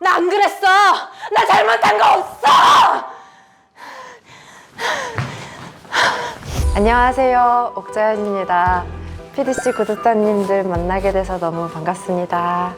나 안 그랬어. 나 잘못한 거 없어. 안녕하세요, 옥자연입니다. PDC 구독자님들 만나게 돼서 너무 반갑습니다.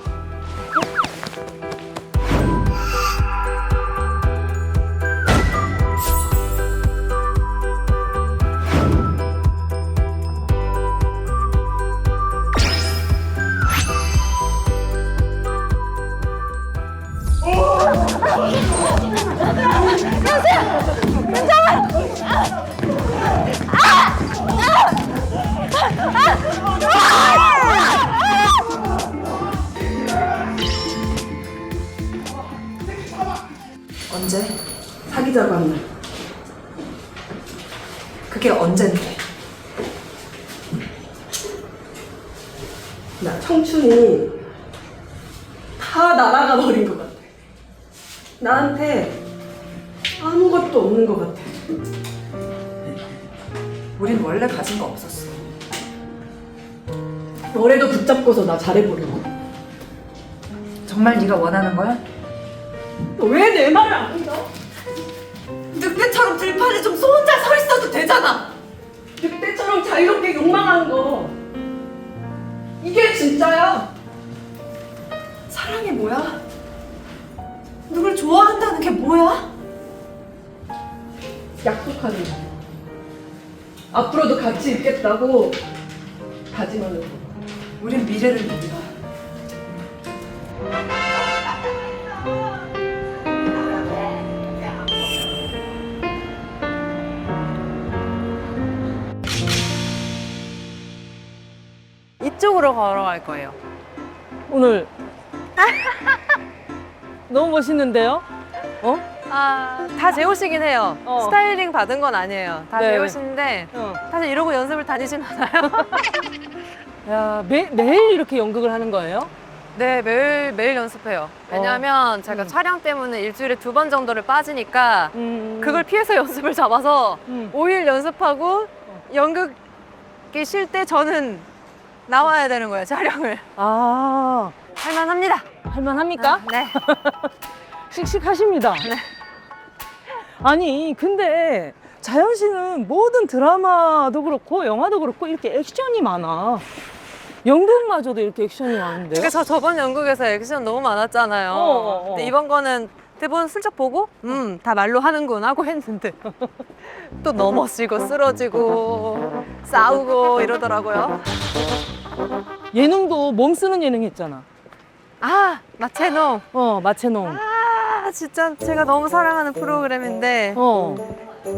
언제? 사귀자고 한 날. 그게 언젠데? 나 청춘이 다 날아가 버린 것 같아. 나한테 아무것도 없는 것 같아. 우린 원래 가진 거 없었어. 너래도 붙잡고서 나 잘해보려고. 정말 네가 원하는 거야? 너 왜 내 말을 안 믿어? 늑대처럼 들판에 좀 혼자 서 있어도 되잖아. 늑대처럼 자유롭게 욕망하는 거. 이게 진짜야. 사랑이 뭐야? 누굴 좋아한다는 게 뭐야? 약속하는 거. 앞으로도 같이 있겠다고 다짐하는 거. 우린 미래를 믿어. 이쪽으로 걸어갈 거예요. 오늘 너무 멋있는데요? 다 제 옷이긴 해요. 어. 스타일링 받은 건 아니에요. 다 제 네. 옷인데 어. 사실 이러고 연습을 다니진 않아요. 야, 매일 이렇게 연극을 하는 거예요? 네, 매일 연습해요. 왜냐하면 제가 촬영 때문에 일주일에 2번 정도를 빠지니까 그걸 피해서 연습을 잡아서 5일 연습하고 연극이 쉴 때 저는 나와야 되는 거예요, 촬영을. 아, 할만합니다. 할만합니까? 네. 씩씩하십니다. 아니, 근데 자연 씨는 모든 드라마도 그렇고 영화도 그렇고 이렇게 액션이 많아. 연극마저도 이렇게 액션이 많은데요? 그래서 저번 연극에서 액션 너무 많았잖아요. 근데 이번 거는 대본 슬쩍 보고 다 말로 하는군 하고 했는데 또 넘어지고 쓰러지고 싸우고 이러더라고요. 예능도 몸 쓰는 예능 했잖아. 아, 마체농. 마체농. 아, 진짜 제가 너무 사랑하는 프로그램인데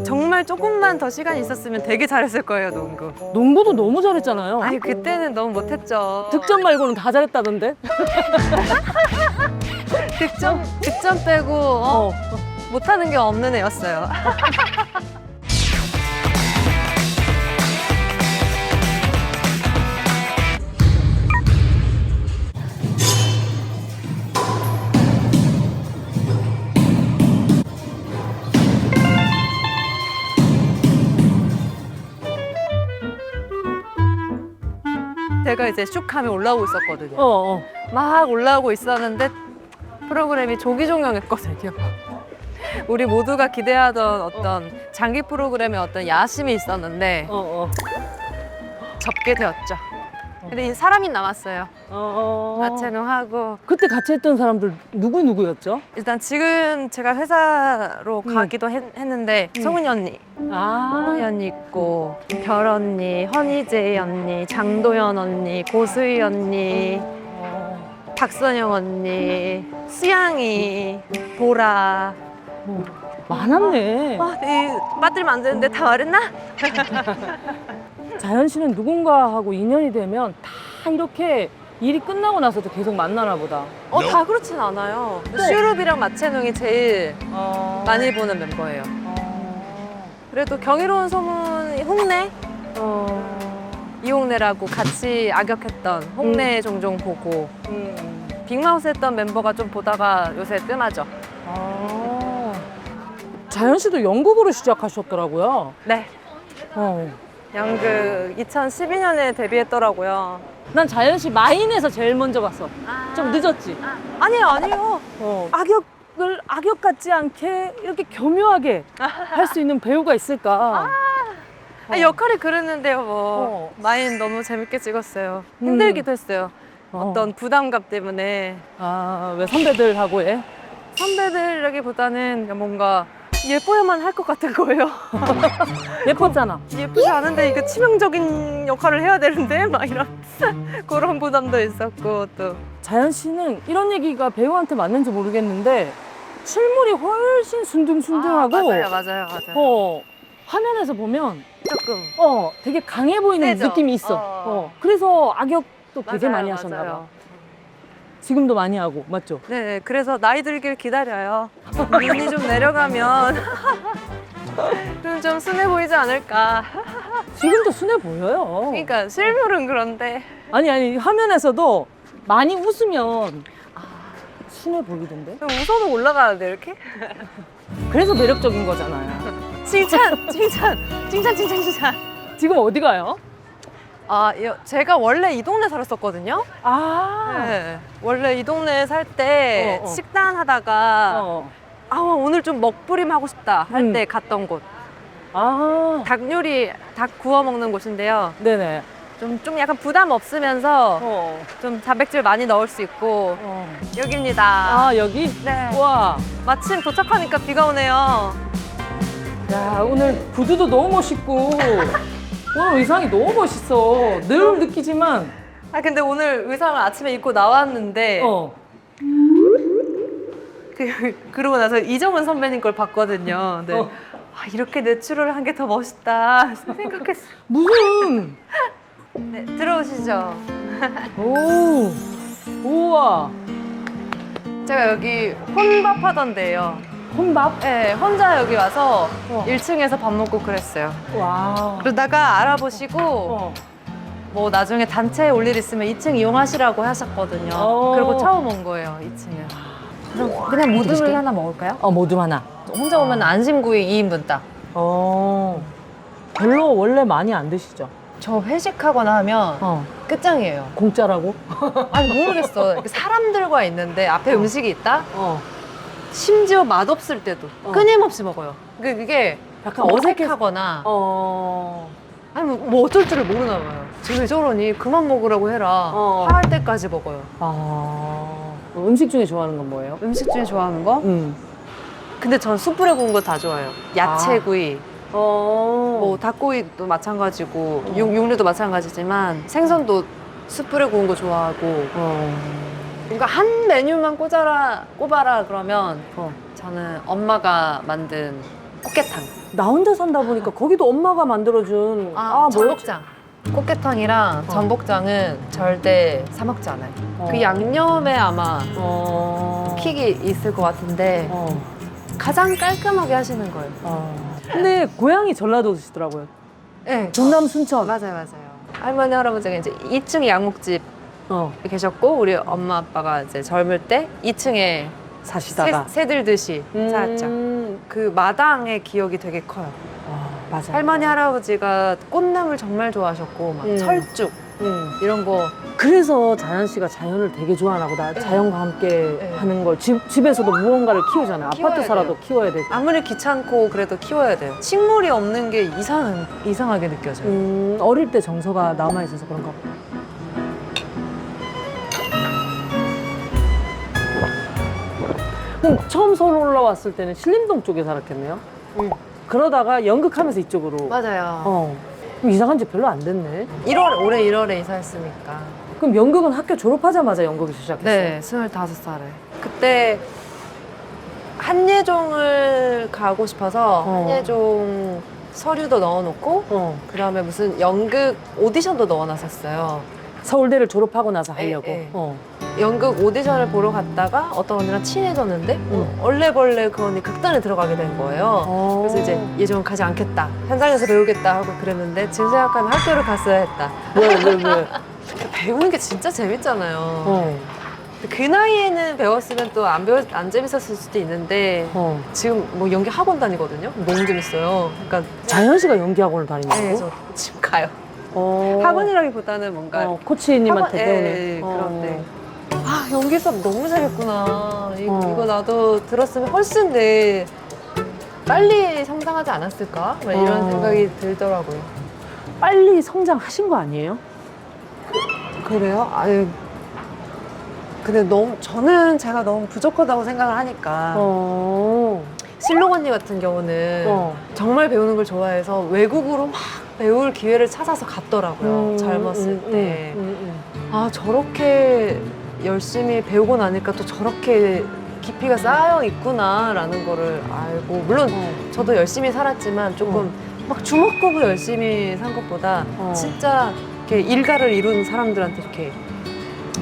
정말 조금만 더 시간이 있었으면 되게 잘했을 거예요, 농구. 농구도 너무 잘했잖아요. 아니, 그때는 너무 못했죠. 득점 말고는 다 잘했다던데? 득점 빼고 못하는 게 없는 애였어요. 제가 이제 슉 하면 올라오고 있었거든요. 막 올라오고 있었는데 프로그램이 조기종영했거든요. 우리 모두가 기대하던 어떤 장기 프로그램의 어떤 야심이 있었는데 접게 되었죠. 근데 이 사람이 남았어요. 마체농하고 그때 같이 했던 사람들 누구였죠? 일단 지금 제가 회사로 가기도 했는데 성은이 언니, 성은이 언니 있고 별 언니, 허니제이 언니, 장도연 언니, 고수희 언니, 박선영 언니, 수양이, 보라. 많았네. 빠뜨리면 안 되는데 다 말했나? 자연 씨는 누군가하고 인연이 되면 다 이렇게 일이 끝나고 나서도 계속 만나나 보다. 다 그렇진 않아요. 슈룹이랑 마체농이 제일 많이 보는 멤버예요. 그래도 경이로운 소문 홍래? 이홍래라고 같이 악역했던 홍래 종종 보고 빅마우스 했던 멤버가 좀 보다가 요새 뜸하죠. 자연 씨도 연극으로 시작하셨더라고요. 네. 어. 연극 2012년에 데뷔했더라고요. 난 자연 씨 마인에서 제일 먼저 봤어. 좀 늦었지? 아니에요, 아니에요. 악역 같지 않게 이렇게 교묘하게 할 수 있는 배우가 있을까? 역할이 그랬는데요, 뭐. 어. 마인 너무 재밌게 찍었어요. 힘들기도 했어요. 어떤 부담감 때문에. 왜 선배들하고 해? 선배들이라기보다는 그냥 뭔가 예뻐야만 할 것 같은 거예요. 예뻤잖아. 예쁘지 않은데 이거 치명적인 역할을 해야 되는데 막 이런 그런 부담도 있었고 또 자연 씨는 이런 얘기가 배우한테 맞는지 모르겠는데 실물이 훨씬 순둥순둥하고 맞아요. 화면에서 보면 조금 되게 강해 보이는 세죠? 느낌이 있어. 그래서 악역도 되게 맞아요, 많이 하셨나 봐. 맞아요. 지금도 많이 하고 맞죠? 네, 그래서 나이 들길 기다려요. 눈이 좀 내려가면 좀 순해 보이지 않을까. 지금도 순해 보여요. 그러니까 실물은 그런데 아니 화면에서도 많이 웃으면 순해 보이던데. 좀 웃어도 올라가는데 이렇게? 그래서 매력적인 거잖아요. 칭찬. 지금 어디 가요? 제가 원래 이 동네 살았었거든요. 네, 원래 이 동네에 살 때 식단 하다가 오늘 좀 먹부림 하고 싶다 할 때 갔던 곳. 닭 구워 먹는 곳인데요. 네네. 좀 약간 부담 없으면서 좀 단백질 많이 넣을 수 있고 여기입니다. 여기? 네. 와. 마침 도착하니까 비가 오네요. 야, 오늘 구두도 너무 멋있고 오늘 의상이 너무 멋있어. 늘 느끼지만 근데 오늘 의상을 아침에 입고 나왔는데 그러고 나서 이정은 선배님 걸 봤거든요. 네. 이렇게 내추럴 한 게 더 멋있다 생각했어요. 무슨 네, 들어오시죠. 우와. 제가 여기 혼밥 하던 데예요. 혼밥? 네, 혼자 여기 와서 1층에서 밥 먹고 그랬어요. 와. 그러다가 알아보시고 뭐 나중에 단체에 올 일 있으면 2층 이용하시라고 하셨거든요. 그리고 처음 온 거예요, 2층에. 그냥 모듬을 하나 먹을까요? 모둠 하나. 혼자 오면 안심구이 2인분 딱. 별로 원래 많이 안 드시죠? 저 회식하거나 하면 끝장이에요. 공짜라고? 아니 모르겠어. 이렇게 사람들과 있는데 앞에 음식이 있다? 심지어 맛없을 때도 끊임없이 먹어요. 그게 약간 어색하거나 아니 뭐 어쩔 줄을 모르나 봐요. 쟤 왜 저러니? 그만 먹으라고 해라. 할 때까지 먹어요. 음식 중에 좋아하는 건 뭐예요? 음식 중에 좋아하는 거? 근데 전 숯불에 구운 거 다 좋아해요. 야채구이, 뭐 닭구이도 마찬가지고 육류도 마찬가지지만 생선도 숯불에 구운 거 좋아하고 그러니까 한 메뉴만 꼽아라 그러면 저는 엄마가 만든 꽃게탕. 나 혼자 산다 보니까 거기도 엄마가 만들어준 전복장. 꽃게탕이랑 전복장은 절대 사 먹지 않아요. 그 양념에 아마 킥이 있을 것 같은데 가장 깔끔하게 하시는 거예요. 근데 고향이 전라도시더라고요. 네. 전남 순천. 맞아요. 할머니 할아버지가 이제 2층 양옥집 계셨고 우리 엄마 아빠가 이제 젊을 때 2층에 사시다가 새 들듯이 살았죠. 그 마당의 기억이 되게 커요. 맞아. 할머니 할아버지가 꽃나물 정말 좋아하셨고 막 철쭉 이런 거 그래서 자연 씨가 자연을 되게 좋아하나 보다. 자연과 함께 하는 걸 집에서도 무언가를 키우잖아요. 키워야 아파트 살아도 돼요. 키워야 되고. 아무리 귀찮고 그래도 키워야 돼요. 식물이 없는 게 이상하게 느껴져요. 어릴 때 정서가 남아 있어서 그런가 보다. 그럼 처음 서울 올라왔을 때는 신림동 쪽에 살았겠네요. 그러다가 연극하면서 이쪽으로. 맞아요. 그럼 이사 간 지 별로 안 됐네. 올해 1월에 이사했으니까. 그럼 연극은 학교 졸업하자마자 연극을 시작했어요? 네, 25살에. 그때 한예종을 가고 싶어서 한예종 서류도 넣어놓고 그다음에 무슨 연극 오디션도 넣어놨었어요. 서울대를 졸업하고 나서 하려고. 네. 연극 오디션을 보러 갔다가 어떤 언니랑 친해졌는데 얼레벌레 그 언니 극단에 들어가게 된 거예요. 그래서 이제 예종은 가지 않겠다. 현장에서 배우겠다 하고 그랬는데 지금 생각하면 학교를 갔어야 했다. 왜? 배우는 게 진짜 재밌잖아요. 그 나이에는 배웠으면 또 안 재밌었을 수도 있는데 지금 뭐 연기 학원 다니거든요. 너무 재밌어요. 그러니까 자연 씨가 연기학원을 다니냐고? 네, 저 지금 가요. 학원이라기보다는 뭔가 코치님한테 학원- 배우는. 예, 그런데. 아, 연기 수업 너무 재밌구나. 이거 나도 들었으면 훨씬 빨리 성장하지 않았을까? 막 이런 생각이 들더라고요. 빨리 성장하신 거 아니에요? 그래요? 아유. 근데 제가 너무 부족하다고 생각을 하니까. 실록 언니 같은 경우는 정말 배우는 걸 좋아해서 외국으로 막 배울 기회를 찾아서 갔더라고요. 젊었을 때. 아, 저렇게 열심히 배우고 나니까 또 저렇게 깊이가 쌓여 있구나라는 거를 알고, 물론 저도 열심히 살았지만 조금 막 주먹구구 열심히 산 것보다 진짜 이렇게 일가를 이룬 사람들한테 이렇게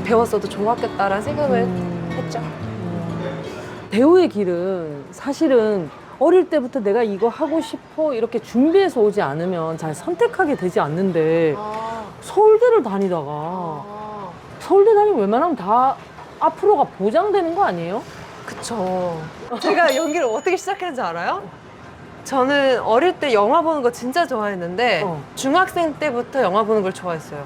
배웠어도 좋았겠다라는 생각을 했죠. 배우의 길은 사실은 어릴 때부터 내가 이거 하고 싶어 이렇게 준비해서 오지 않으면 잘 선택하게 되지 않는데 서울대를 다니다가 서울대 다니면 웬만하면 다 앞으로가 보장되는 거 아니에요? 그쵸. 제가 연기를 어떻게 시작했는지 알아요? 저는 어릴 때 영화 보는 거 진짜 좋아했는데 중학생 때부터 영화 보는 걸 좋아했어요.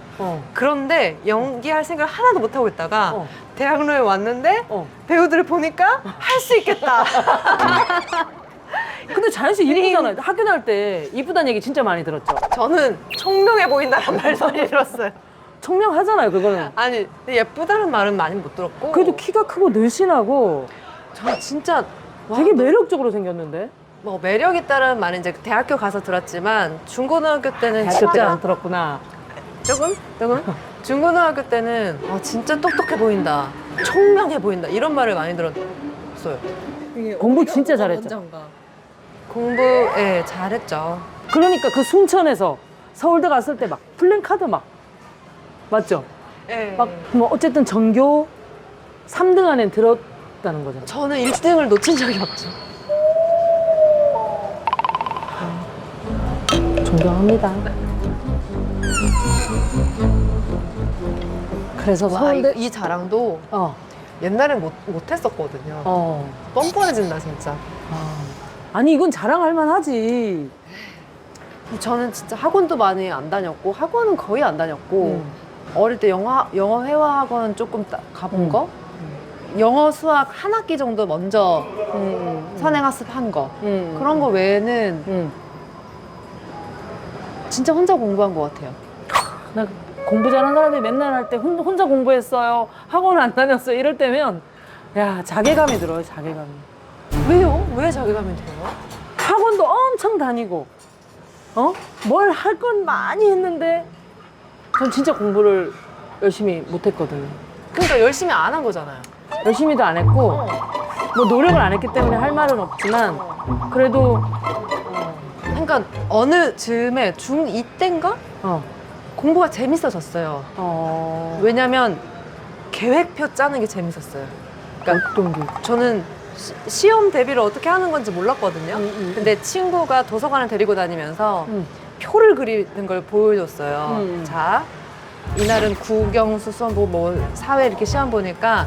그런데 연기할 생각을 하나도 못하고 있다가 대학로에 왔는데 배우들을 보니까 할 수 있겠다. 근데 자연 씨 이쁘잖아요. 학교 다닐 때 이쁘다는 얘기 진짜 많이 들었죠. 저는 총명해 보인다는 말 많이 들었어요. 청량하잖아요, 그거는. 아니, 예쁘다는 말은 많이 못 들었고. 그래도 키가 크고 늘씬하고 저 진짜 되게 매력적으로 생겼는데. 뭐 매력 있다는 말은 이제 대학교 가서 들었지만 중고등학교 때는 대학교 때 진짜 안 들었구나. 조금? 중고등학교 때는 진짜 똑똑해 보인다, 총명해 보인다 이런 말을 많이 들었어요. 공부 진짜 잘했죠. 공부 잘했죠. 그러니까 그 순천에서 서울대 갔을 때 막 플랜카드 막 맞죠? 예. 막 뭐 어쨌든 전교 3등 안에 들었다는 거잖아요. 저는 1등을 놓친 적이 없죠. 존경합니다. 그래서 와, 서울대 이 자랑도 옛날엔 못했었거든요. 뻔뻔해진다 진짜. 아니 이건 자랑할 만하지. 저는 진짜 학원도 많이 안 다녔고, 학원은 거의 안 다녔고, 어릴 때 영어 회화 학원 조금 가본 거, 영어 수학 한 학기 정도 먼저 선행학습한 거, 그런 거 외에는 진짜 혼자 공부한 것 같아요. 나 공부 잘하는 사람들이 맨날 할 때 혼자 공부했어요. 학원 안 다녔어요. 이럴 때면 야 자괴감이 들어요. 자괴감이. 왜요? 왜 자괴감이 들어요? 학원도 엄청 다니고 뭘 할 건 많이 했는데 전 진짜 공부를 열심히 못했거든요. 그러니까 열심히 안 한 거잖아요. 열심히도 안 했고 뭐 노력을 안 했기 때문에 할 말은 없지만 그래도 그러니까 어느 즈음에 중2 때인가? 공부가 재밌어졌어요. 왜냐면 계획표 짜는 게 재밌었어요. 그러니까 어떤 게? 저는 시험 대비를 어떻게 하는 건지 몰랐거든요. 근데 친구가 도서관을 데리고 다니면서 표를 그리는 걸 보여줬어요. 자, 이날은 국영수 수험 보고 뭐 사회 이렇게 시험 보니까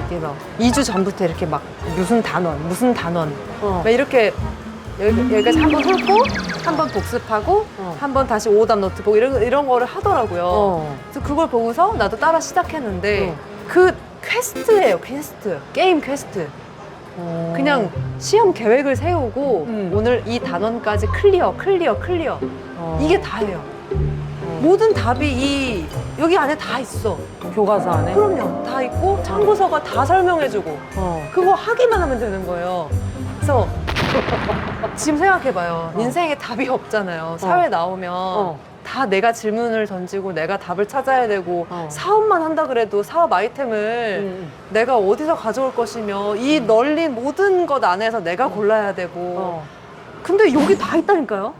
이게 막 2주 전부터 이렇게 막 무슨 단원 막 이렇게 여기까지 한 번 훑고 한 번 복습하고 한 번 다시 오답 노트 보고 이런 거를 하더라고요. 그래서 그걸 보고서 나도 따라 시작했는데 그 퀘스트예요, 퀘스트. 게임 퀘스트. 그냥 시험 계획을 세우고 오늘 이 단원까지 클리어. 이게 다예요. 모든 답이 여기 안에 다 있어. 교과서 안에? 그럼요. 다 있고 참고서가 다 설명해주고 그거 하기만 하면 되는 거예요. 그래서 지금 생각해봐요. 인생에 답이 없잖아요. 사회 나오면 다 내가 질문을 던지고 내가 답을 찾아야 되고 사업만 한다 그래도 사업 아이템을 내가 어디서 가져올 것이며 이 널린 모든 것 안에서 내가 골라야 되고 근데 여기 다 있다니까요.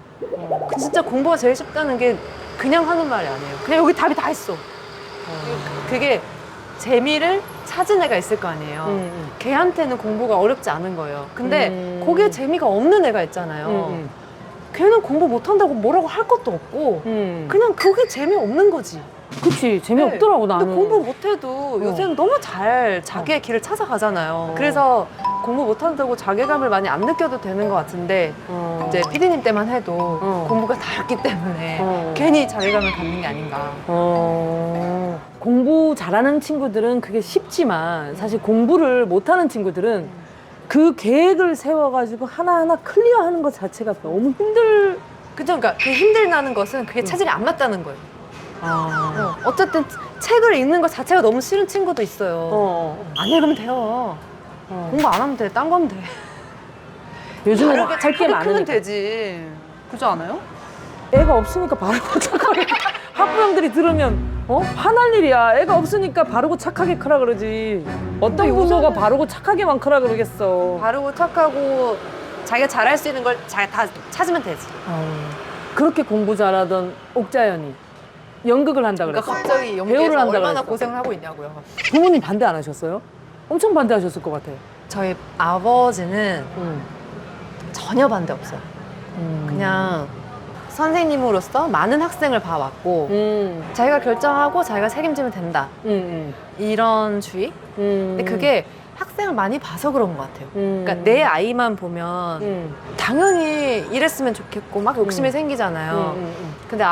진짜 공부가 제일 쉽다는 게 그냥 하는 말이 아니에요. 그냥 여기 답이 다 있어. 그게 재미를 찾은 애가 있을 거 아니에요. 걔한테는 공부가 어렵지 않은 거예요. 근데 거기에 재미가 없는 애가 있잖아요. 걔는 공부 못한다고 뭐라고 할 것도 없고 그냥 그게 재미없는 거지. 그치 재미없더라고 네. 나는. 근데 공부 못해도 요새는 너무 잘 자기의 길을 찾아가잖아요. 그래서 공부 못한다고 자괴감을 많이 안 느껴도 되는 것 같은데 이제 피디님 때만 해도 공부가 다였기 때문에 어. 괜히 자괴감을 갖는 게 아닌가. 공부 잘하는 친구들은 그게 쉽지만 사실 공부를 못하는 친구들은 그 계획을 세워가지고 하나하나 클리어하는 것 자체가 너무 그죠? 그러니까 그 힘들다는 것은 그게 체질이 안 맞다는 거예요. 아. 어쨌든 책을 읽는 것 자체가 너무 싫은 친구도 있어요. 어. 안 읽으면 돼요. 공부 안 하면 돼. 딴 거 하면 돼. 요즘은 할 게 크면 많으니까. 되지. 그렇지 않아요? 애가 없으니까 바르고 착하게 학부형들이 들으면 화날 일이야. 애가 없으니까 바르고 착하게 크라 그러지. 어떤 부모가 바르고 착하게만 크라 그러겠어. 바르고 착하고 자기가 잘할 수 있는 걸 다 찾으면 되지. 그렇게 공부 잘하던 옥자연이 연극을 한다 그러니까 그랬어. 갑자기 배우를 연기에서 한다 얼마나 그랬어. 고생을 하고 있냐고요. 부모님 반대 안 하셨어요? 엄청 반대하셨을 것 같아. 저희 아버지는 전혀 반대 없어요. 그냥 선생님으로서 많은 학생을 봐왔고 자기가 결정하고 자기가 책임지면 된다. 이런 주의? 근데 그게 학생을 많이 봐서 그런 것 같아요. 그러니까 내 아이만 보면 당연히 이랬으면 좋겠고 막 욕심이 생기잖아요. 근데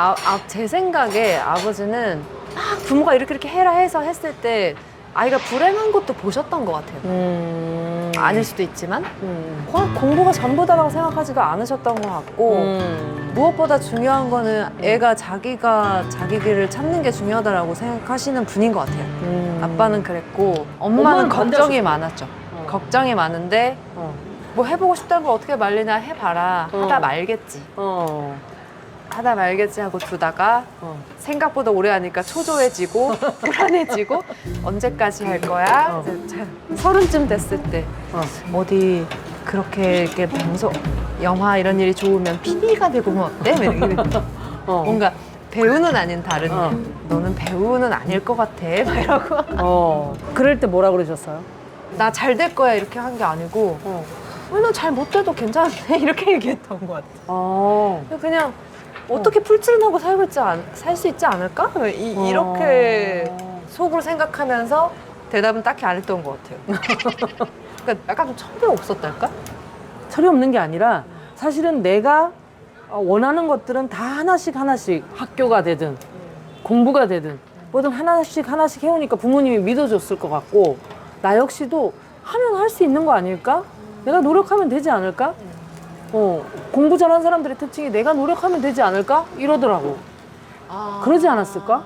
제 생각에 아버지는 막 부모가 이렇게 해라 해서 했을 때 아이가 불행한 것도 보셨던 것 같아요. 아닐 수도 있지만 공부가 전부다라고 생각하지가 않으셨던 것 같고 무엇보다 중요한 거는 애가 자기가 자기 길을 찾는 게 중요하다라고 생각하시는 분인 것 같아요. 아빠는 그랬고 엄마는 걱정이 많았죠. 걱정이 많은데 뭐 해보고 싶다는 걸 어떻게 말리냐 해봐라 하다 말겠지. 하다 말겠지 하고 두다가 생각보다 오래 하니까 초조해지고 불안해지고 언제까지 할 거야? 이제 30쯤 됐을 때 어디 그렇게 이렇게 방송 영화 이런 일이 좋으면 PD가 되고 면 어때? 뭔가 배우는 아닌 다른 일. 너는 배우는 아닐 것 같아 막 이러고 그럴 때 뭐라 그러셨어요? 나 잘 될 거야 이렇게 한 게 아니고 난 잘 못 돼도 괜찮은데 이렇게 얘기했던 것 같아. 그냥 어떻게 풀칠하고 살 수 있지 않을까? 이렇게 속으로 생각하면서 대답은 딱히 안 했던 것 같아요. 그러니까 약간 좀 철이 없었달까? 철이 없는 게 아니라 사실은 내가 원하는 것들은 다 하나씩 학교가 되든 공부가 되든 뭐든 하나씩 해오니까 부모님이 믿어줬을 것 같고 나 역시도 하면 할 수 있는 거 아닐까? 내가 노력하면 되지 않을까? 공부 잘하는 사람들의 특징이 내가 노력하면 되지 않을까? 이러더라고. 그러지 않았을까?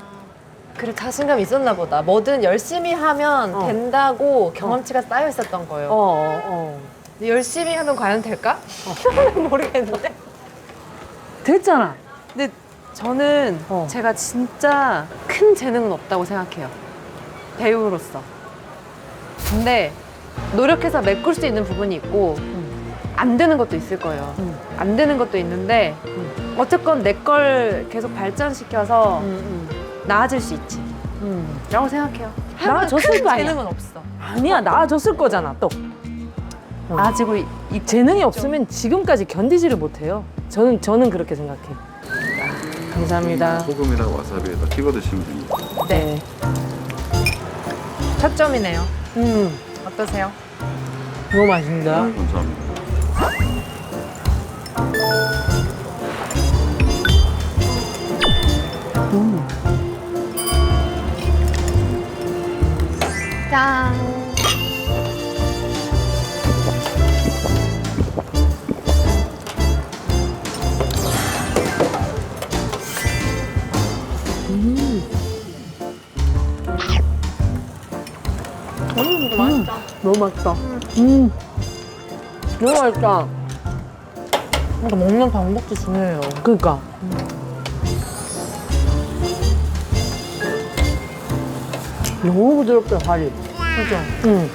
그래 자신감 있었나 보다. 뭐든 열심히 하면 된다고 경험치가 쌓여 있었던 거예요. 근데 열심히 하면 과연 될까? 모르겠는데. 됐잖아. 근데 저는 제가 진짜 큰 재능은 없다고 생각해요. 배우로서. 근데 노력해서 메꿀 수 있는 부분이 있고 안 되는 것도 있을 거예요. 안 되는 것도 있는데 어쨌건 내 걸 계속 발전시켜서 나아질 수 있지. 라고 생각해요. 나아졌을 큰 거 아니야. 재능은 없어. 아니야, 나아졌을 거잖아, 또. 아직은 이 재능이 없으면 지금까지 견디지를 못해요. 저는 그렇게 생각해. 감사합니다. 소금이랑 와사비에다 찍어 드시면 됩니다. 네. 첫 점이네요. 어떠세요? 너무 맛있다. 감사합니다. 짠. 너무 맛있다. 너무 맛있다. 그러니까 먹는 방법도 중요해요. 그러니까. 너무 부드럽다, 살이. 그죠? 응.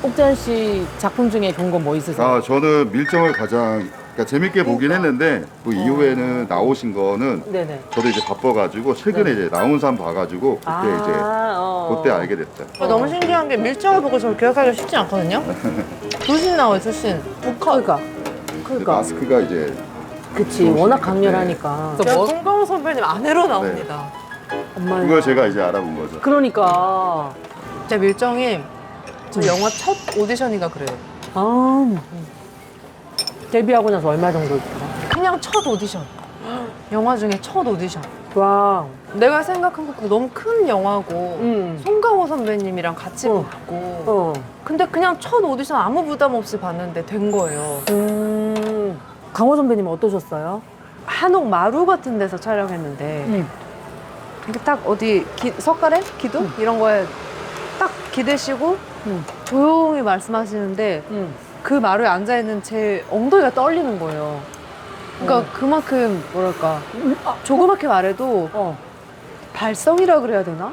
옥자연 씨 작품 중에 본 건 뭐 있으세요? 저는 밀정을 가장 재밌게 보긴 했는데 그 이후에는 나오신 거는 네네. 저도 이제 바빠가지고 최근에 이제 나온 사람 봐가지고 그때 알게 됐죠. 너무 신기한 게 밀정을 보고 저를 기억하기가 쉽지 않거든요. 출신 나와요, 출신. 그러니까. 마스크가 이제 그치. 워낙 강렬하니까. 제가 송강호 선배님 아내로 나옵니다. 엄마. 그걸 제가 이제 알아본 거죠. 그러니까. 제 밀정이 저 영화 첫 오디션인가 그래요. 아. 데뷔하고 나서 얼마 정도 있어? 그냥 첫 오디션. 영화 중에 첫 오디션. 와. 내가 생각한 거 너무 큰 영화고 송강호 선배님이랑 같이 어. 봤고 어. 근데 그냥 첫 오디션 아무 부담 없이 봤는데 된 거예요. 강호 선배님 어떠셨어요? 한옥 마루 같은 데서 촬영했는데 이렇게 딱 어디 석가래? 기도? 이런 거에 딱 기대시고 조용히 말씀하시는데 그 마루에 앉아있는 제 엉덩이가 떨리는 거예요. 그러니까 그만큼 뭐랄까 조그맣게 말해도 발성이라 그래야 되나?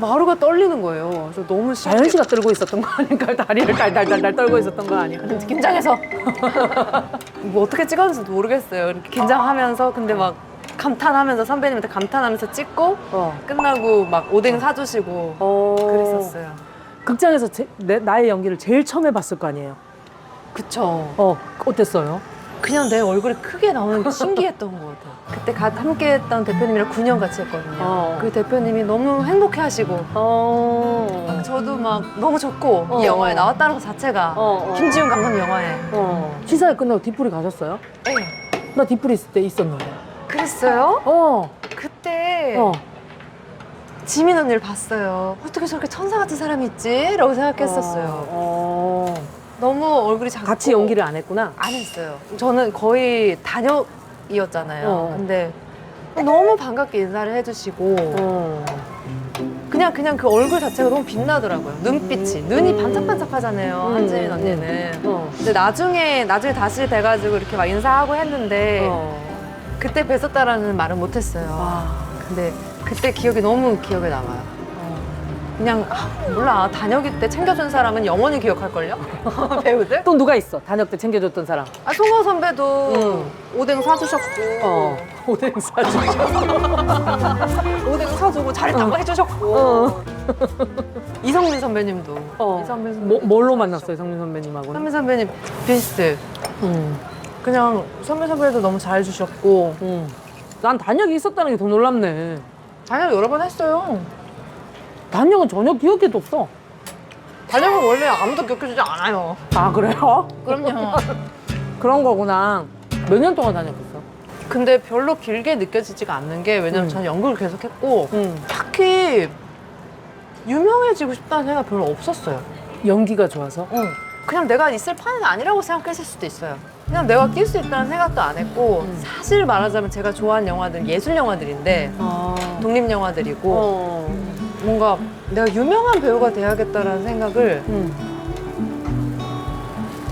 마루가 떨리는 거예요. 그래서 너무 자연 씨가 떨고 있었던 거 아닐까요? 다리를 달달달달 떨고 있었던 거 아니에요? 긴장해서 뭐 어떻게 찍었는지도 모르겠어요. 이렇게 긴장하면서 근데 막 감탄하면서 선배님한테 감탄하면서 찍고 끝나고 막 오뎅 사주시고 그랬었어요. 극장에서 나의 연기를 제일 처음 해봤을 거 아니에요? 그쵸. 어땠어요? 그냥 내 얼굴이 크게 나오는 게 신기했던 것 같아요. 그때 함께 했던 대표님이랑 9년 같이 했거든요. 그 대표님이 너무 행복해 하시고 저도 막 너무 좋고 이 영화에 나왔다는 것 자체가 김지훈 감독 영화에 시사회 끝나고 뒤풀이 가셨어요? 네. 나 뒤풀이 있을 때 있었는데. 그랬어요? 그때 어. 지민 언니를 봤어요. 어떻게 저렇게 천사 같은 사람이 있지? 라고 생각했었어요. 너무 얼굴이 작고 같이 연기를 안 했구나. 안 했어요. 저는 거의 단역이었잖아요. 어. 근데 너무 반갑게 인사를 해주시고 그냥 그 얼굴 자체가 너무 빛나더라고요. 눈빛이. 눈이 반짝반짝하잖아요. 한지민 언니는. 근데 나중에 다시 돼가지고 이렇게 막 인사하고 했는데 그때 뵀었다라는 말은 못했어요. 근데 그때 기억이 너무 기억에 남아요. 그냥 몰라 단역일 때 챙겨준 사람은 영원히 기억할걸요? 배우들? 또 누가 있어? 단역 때 챙겨줬던 사람. 송강호 선배도 오뎅 사주셨고 오뎅 사주고. 오뎅 사주고 잘했다고 해주셨고 이성민 선배님도 이성민 선배님. 뭘로 만났어요, 성민 선배님하고는? 선배 선배님 비스트 그냥 선배 선배도 너무 잘해주셨고 난 단역이 있었다는 게 더 놀랍네. 단역 여러 번 했어요. 단역은 전혀 기억에도 없어. 단역은 원래 아무도 기억해주지 않아요. 아, 그래요? 그럼요. 그런 거구나. 몇 년 동안 다녔었어? 근데 별로 길게 느껴지지가 않는 게 왜냐면 저는 연극을 계속 했고 딱히 유명해지고 싶다는 생각 별로 없었어요. 연기가 좋아서? 그냥 내가 있을 판은 아니라고 생각했을 수도 있어요. 그냥 내가 낄 수 있다는 생각도 안 했고 사실 말하자면 제가 좋아하는 영화들은 예술 영화들인데 독립 영화들이고 뭔가 내가 유명한 배우가 돼야겠다라는 생각을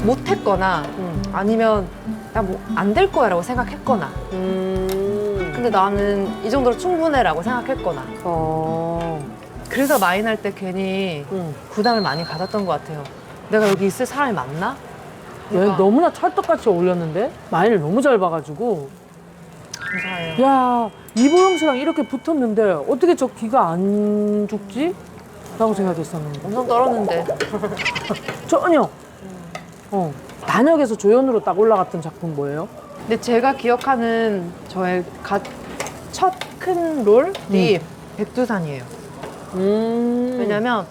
못 했거나 아니면 나 뭐 안 될 거야라고 생각했거나 근데 나는 이 정도로 충분해라고 생각했거나 그래서 마인할 때 괜히 부담을 많이 가졌던 것 같아요. 내가 여기 있을 사람이 맞나? 얘 너무나 찰떡같이 어울렸는데? 마인을 너무 잘 봐가지고. 감사해요. 야, 이보영 씨랑 이렇게 붙었는데 어떻게 저 귀가 안 죽지? 라고 생각했었는데. 엄청 떨었는데 전혀. 단역에서 조연으로 딱 올라갔던 작품 뭐예요? 근데 제가 기억하는 저의 첫 큰 롤이 백두산이에요. 왜냐면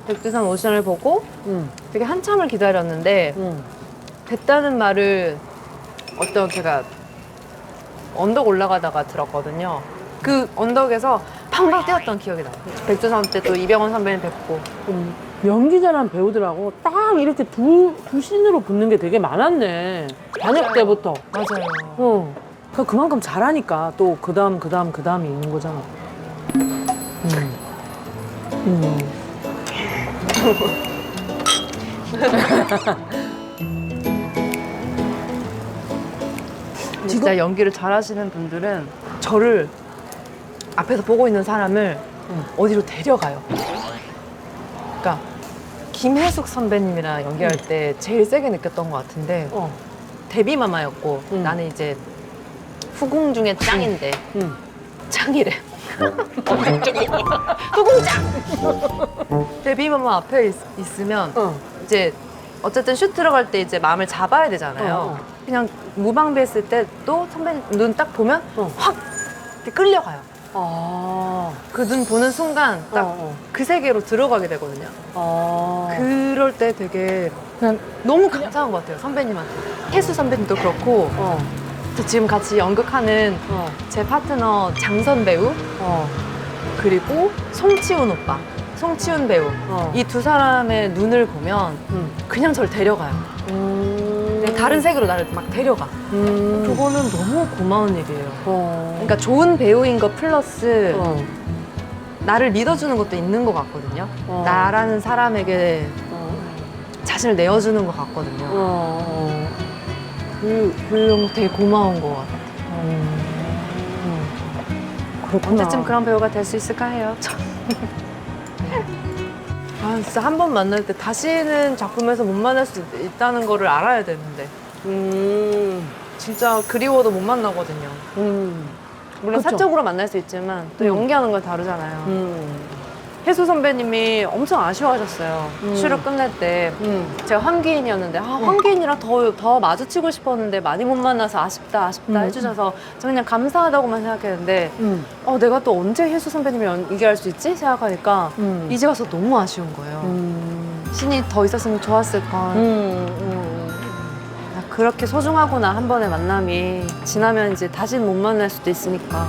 백두산 오디션을 보고 되게 한참을 기다렸는데 됐다는 말을 어떤 제가 언덕 올라가다가 들었거든요. 그 언덕에서 팡팡 뛰었던 기억이 나요. 백두산 때 또 이병헌 선배님 뵙고 연기 잘하는 배우들하고 딱 이렇게 두 씬으로 붙는 게 되게 많았네. 단역 때부터. 맞아요. 그만큼 잘하니까 또 그 다음이 있는 거잖아. 진짜 연기를 잘하시는 분들은 저를 앞에서 보고 있는 사람을 어디로 데려가요. 그러니까 김혜숙 선배님이랑 연기할 때 제일 세게 느꼈던 것 같은데 데뷔마마였고 나는 이제 후궁 중에 짱인데 짱이래. 후궁짱. 데뷔마마 앞에 있으면 이제 어쨌든 슛 들어갈 때 이제 마음을 잡아야 되잖아요. 그냥 무방비했을 때도 선배님 눈 딱 보면 확 이렇게 끌려가요. 아, 그 눈 보는 순간 딱 그 세계로 들어가게 되거든요. 그럴 때 되게 그냥 너무 감사한 것 같아요, 선배님한테. 혜수 선배님도 그렇고 또 지금 같이 연극하는 제 파트너 장선 배우 그리고 송치훈 오빠, 송치훈 배우 이 두 사람의 눈을 보면 그냥 저를 데려가요. 그냥 다른 세계로 나를 막 데려가. 그거는 너무 고마운 일이에요. 그러니까 좋은 배우인 거 플러스 나를 믿어주는 것도 있는 것 같거든요. 나라는 사람에게 자신을 내어주는 것 같거든요. 그런 거 되게 고마운 것 같아요. 그렇구나. 언제쯤 그런 배우가 될 수 있을까 해요. 아, 진짜 한 번 만날 때 다시는 작품에서 못 만날 수 있다는 거를 알아야 되는데. 진짜 그리워도 못 만나거든요. 물론 그쵸? 사적으로 만날 수 있지만 또 연기하는 건 다르잖아요. 혜수 선배님이 엄청 아쉬워하셨어요. 슈를 끝낼 때 제가 황기인이었는데 황기인이랑 더 마주치고 싶었는데 많이 못 만나서 아쉽다 해주셔서 저 그냥 감사하다고만 생각했는데 내가 또 언제 혜수 선배님이랑 연기할 수 있지? 생각하니까 이제 와서 너무 아쉬운 거예요. 신이 더 있었으면 좋았을 걸. 그렇게 소중하구나, 한 번의 만남이. 지나면 이제 다시는 못 만날 수도 있으니까.